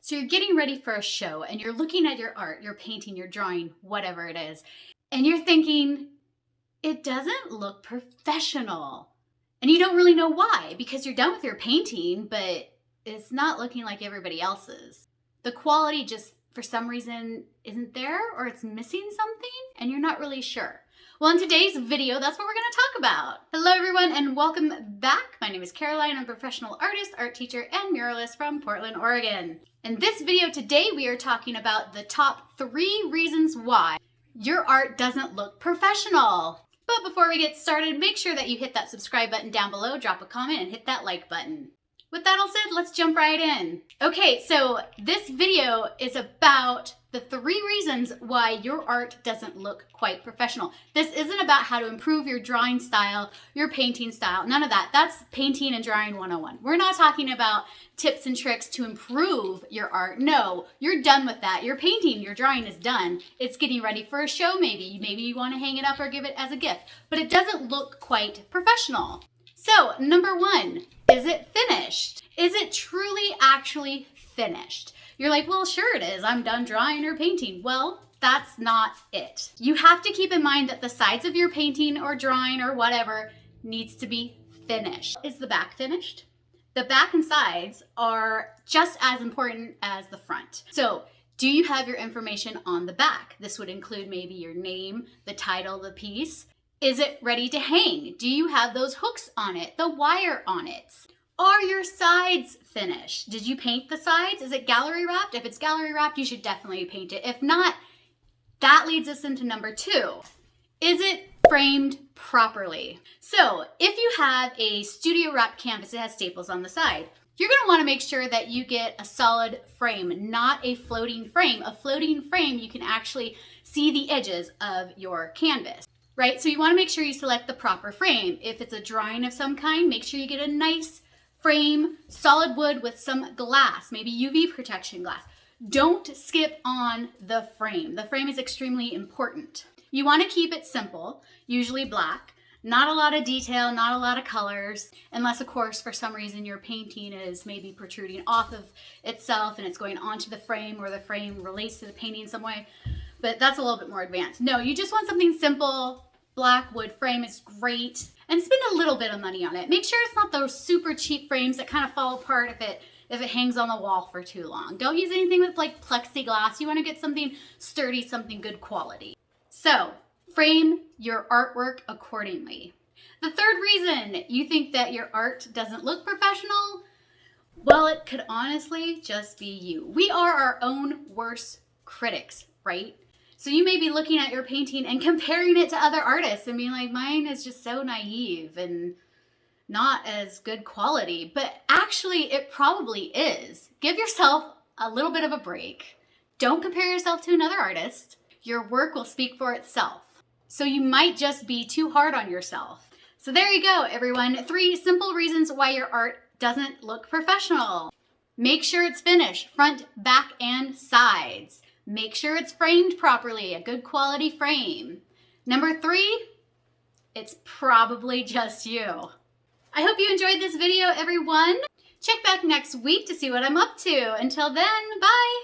So you're getting ready for a show and you're looking at your art, your painting, your drawing, whatever it is, and you're thinking, it doesn't look professional. And you don't really know why, because you're done with your painting, but it's not looking like everybody else's. The quality just, for some reason, isn't there, or it's missing something, and you're not really sure. Well, in today's video, that's what we're going to talk about. Hello, everyone, and welcome back. My name is Caroline. I'm a professional artist, art teacher, and muralist from Portland, Oregon. In this video today, we are talking about the top 3 reasons why your art doesn't look professional. But before we get started, make sure that you hit that subscribe button down below, drop a comment, and hit that like button. With that all said, let's jump right in. Okay, so this video is about the 3 reasons why your art doesn't look quite professional. This isn't about how to improve your drawing style, your painting style, none of that. That's painting and drawing 101. We're not talking about tips and tricks to improve your art. No, you're done with that. Your painting, your drawing is done. It's getting ready for a show maybe. Maybe you want to hang it up or give it as a gift, but it doesn't look quite professional. So, number 1, is it finished? Is it truly actually finished? You're like, well, sure it is. I'm done drawing or painting. Well, that's not it. You have to keep in mind that the sides of your painting or drawing or whatever needs to be finished. Is the back finished? The back and sides are just as important as the front. So, do you have your information on the back? This would include maybe your name, the title of the piece. Is it ready to hang? Do you have those hooks on it, the wire on it? Are your sides finished? Did you paint the sides? Is it gallery wrapped? If it's gallery wrapped, you should definitely paint it. If not, that leads us into number 2. Is it framed properly? So if you have a studio wrapped canvas, it has staples on the side. You're gonna wanna make sure that you get a solid frame, not a floating frame. A floating frame, you can actually see the edges of your canvas. Right, so you want to make sure you select the proper frame. If it's a drawing of some kind, make sure you get a nice frame, solid wood with some glass, maybe UV protection glass. Don't skip on the frame. The frame is extremely important. You want to keep it simple, usually black, not a lot of detail, not a lot of colors, unless of course for some reason your painting is maybe protruding off of itself and it's going onto the frame or the frame relates to the painting in some way, but that's a little bit more advanced. No, you just want something simple. Black wood frame is great, and spend a little bit of money on it. Make sure it's not those super cheap frames that kind of fall apart if it hangs on the wall for too long. Don't use anything with like plexiglass. You want to get something sturdy, something good quality. So frame your artwork accordingly. The 3rd reason you think that your art doesn't look professional, well, it could honestly just be you. We are our own worst critics, right? So you may be looking at your painting and comparing it to other artists and being like, mine is just so naive and not as good quality. But actually, it probably is. Give yourself a little bit of a break. Don't compare yourself to another artist. Your work will speak for itself. So you might just be too hard on yourself. So there you go, everyone. 3 simple reasons why your art doesn't look professional. Make sure it's finished, front, back, and sides. Make sure it's framed properly, a good quality frame. Number 3, it's probably just you. I hope you enjoyed this video, everyone. Check back next week to see what I'm up to. Until then, bye.